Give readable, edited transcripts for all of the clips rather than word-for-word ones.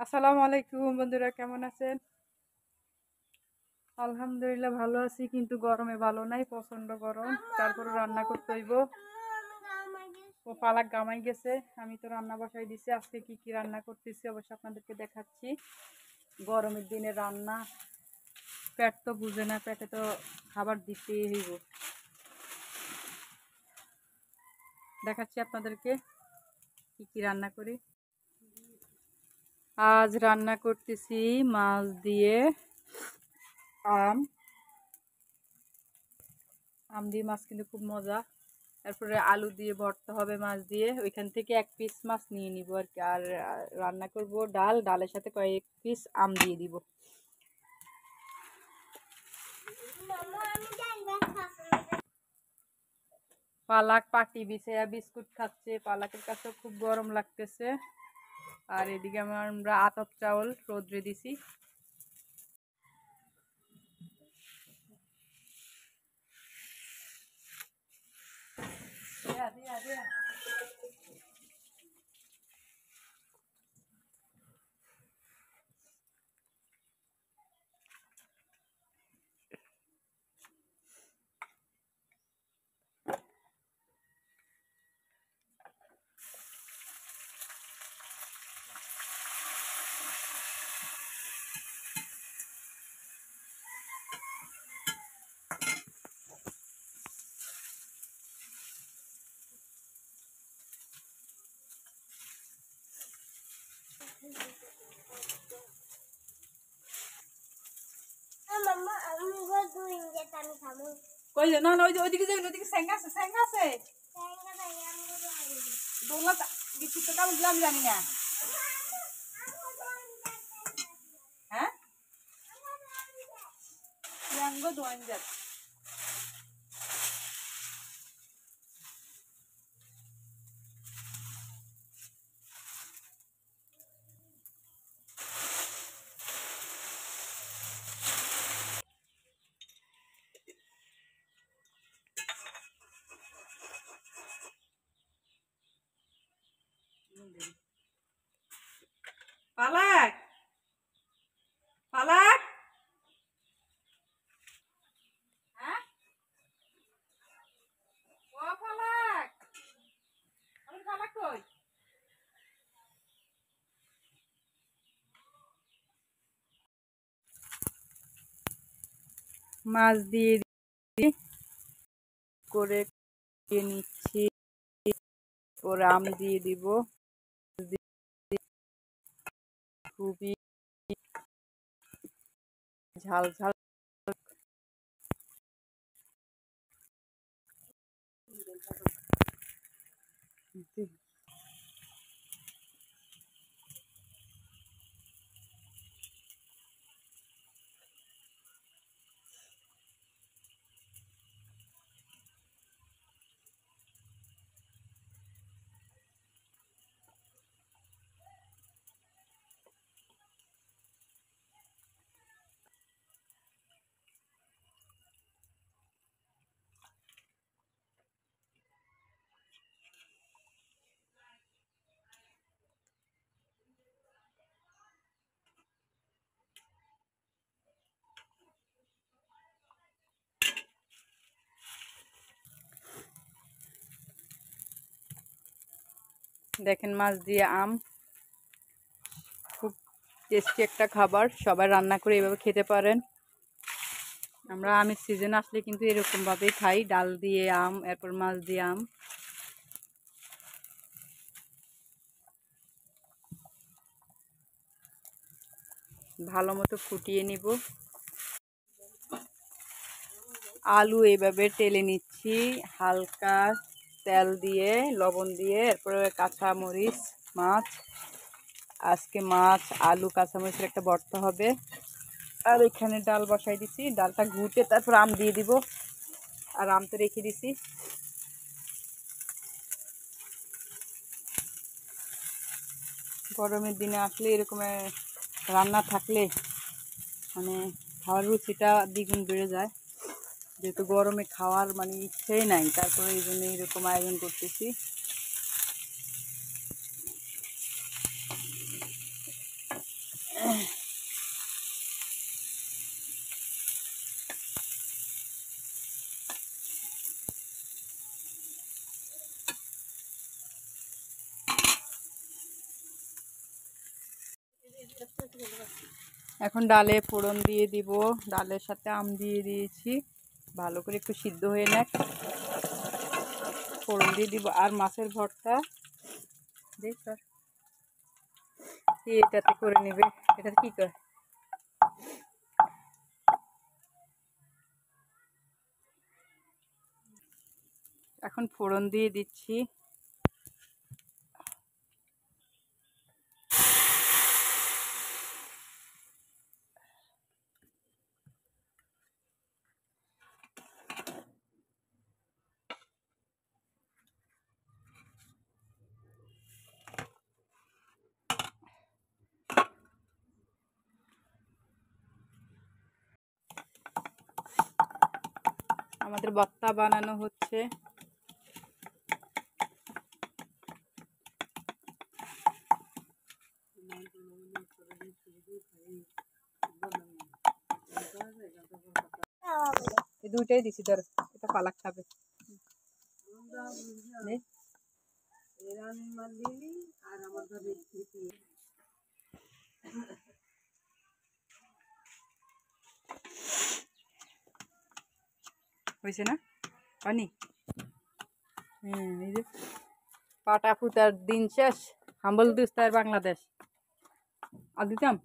আসসালামু আলাইকুম বন্ধুরা, কেমন আছেন? আলহামদুলিল্লাহ ভালো আছি, কিন্তু গরমে ভালো নাই, প্রচন্ড গরম। তারপরে রান্না করতে হইব। ও পালাক গামাই গেছে, আমি তো রান্না বসাই দিছি। আজকে কি কি রান্না করতেছি অবশ্যই আপনাদেরকে দেখাচ্ছি। গরমের দিনে রান্না, পেট তো বুঝে না, পেটে তো খাবার দিতেই হইব। দেখাচ্ছি আপনাদেরকে কি কি রান্না করি। আজ রান্না করতেছি মাছ দিয়ে আম। আম দিয়ে মাছ কিন্তু খুব মজা। তারপরে আলু দিয়ে ভর্তা হবে মাছ দিয়ে, ওইখান থেকে এক পিস মাছ নিয়ে নিব আর কি। আর রান্না করব ডাল, ডালের সাথে কয়েক পিস আম দিয়ে দিব। পালাক পাটি বিছাইয়া বিস্কুট খাচ্ছে, পালাকের কাছে খুব গরম লাগতেছে। আর এদিকে আমরা আতপ চাউল রোদ্রে দিছি। কই না না, ওইদিকে যাই, ওইদিকে স্যাঙ্গা আছে, স্যাঙ্গা আছে। দোলা বিস্কুট তো কেমন দিলাম জানি না। হ্যাঁ, ম্যাঙ্গো দোয়াঞ্জাত। পালাক পালাক, হ্যাঁ ও পালাক, আমি পালাক কই? মাছ দিয়ে করে নিচ্ছি, পরে আম দিয়ে দিব। খুবই ঝাল ঝাল। দেখেন মাছ দিয়ে আম, খুব টেস্টি একটা খাবার। সবাই রান্না করে এভাবে খেতে পারেন। আমরা আমের সিজন আসলে কিন্তু এরকম ভাবেই খাই, ডাল দিয়ে আম, এরপর মাছ দিয়ে আম। ভালো মতো ফুটিয়ে নিব। আলু এইভাবে টেলে নিচ্ছি হালকা তেল দিয়ে, লবণ দিয়ে, এরপরে কাঁচা মরিচ, মাছ। আজকে মাছ, আলু, কাঁচামরিচের একটা ভর্তা হবে। আর এখানে ডাল বসাই দিছি, ডালটা ঘুটে তারপর আম দিয়ে দিব। আর আম তো রেখে দিছি। গরমের দিনে আসলে এরকম রান্না থাকলে মানে খাওয়ার রুচিটা দ্বিগুণ বেড়ে যায়। যেহেতু গরমে খাওয়ার মানে ইচ্ছেই নাই, তারপরে এই জন্য এরকম আয়োজন করতেছি। এখন ডালে ফোড়ন দিয়ে দিব, ডালের সাথে আম দিয়ে দিয়েছি, ভালো করে একটু সিদ্ধ হয়ে নেক, ফোড়ন দিয়ে দিব। আর মাছের ভর্তা দেখ এটাতে করে নেবে, এটা কি করে এখন ফোড়ন দিয়ে দিচ্ছি। আমাদের ভর্তা বানানো হচ্ছে। এই দুইটাই দিছি, ধর এটা পালাক খাবে। হয়েছে না পানি? এই যে পাটা ফুটার দিন শেষ, হাম্বল দুস্তার বাংলাদেশ। আর দিতাম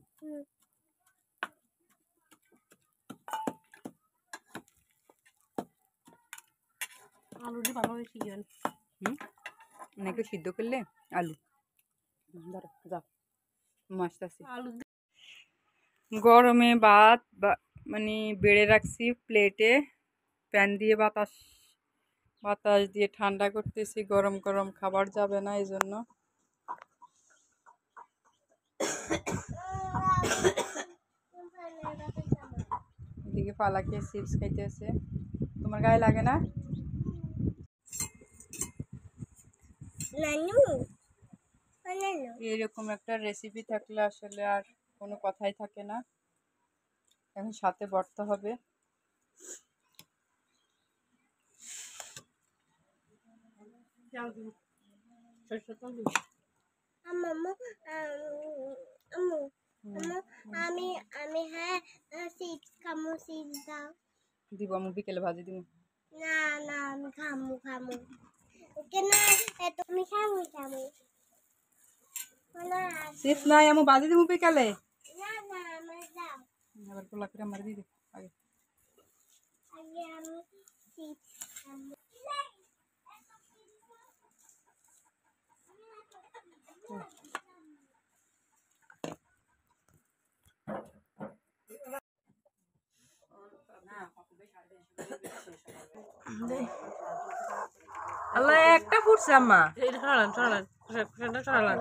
আলুটি ভালো হয়েছে, একটু সিদ্ধ করলে আলু ধরো যাও মাছটা আলু। গরমে ভাত মানে বেড়ে রাখছি প্লেটে, প্যান দিয়ে বাতাস বাতাস দিয়ে ঠান্ডা করতেছি। গরম গরম খাবার যাবে না, এই জন্য এদিকে পালাকে চিপস খাইতেছে। তোমার গায়ে লাগে না? এরকম একটা রেসিপি থাকলে আসলে আর কোনো কথাই থাকে না। এখন সাথে ভর্তা হবে। দিব আমি বিকেলে ভাজি দিব। না না আমি খামু খামু কেন এত আমি খামু খামু চিপস নাই আমি ভাজি দিব বিকেলে। না না আমি দাও আবার পোলা করে মার দিদি আগে আগে আমি চিপস খামু। আল্লাহ একটা ফুটছে আম্মা, এটা ছড়ালাম ছড়ালাম ছড়ালাম।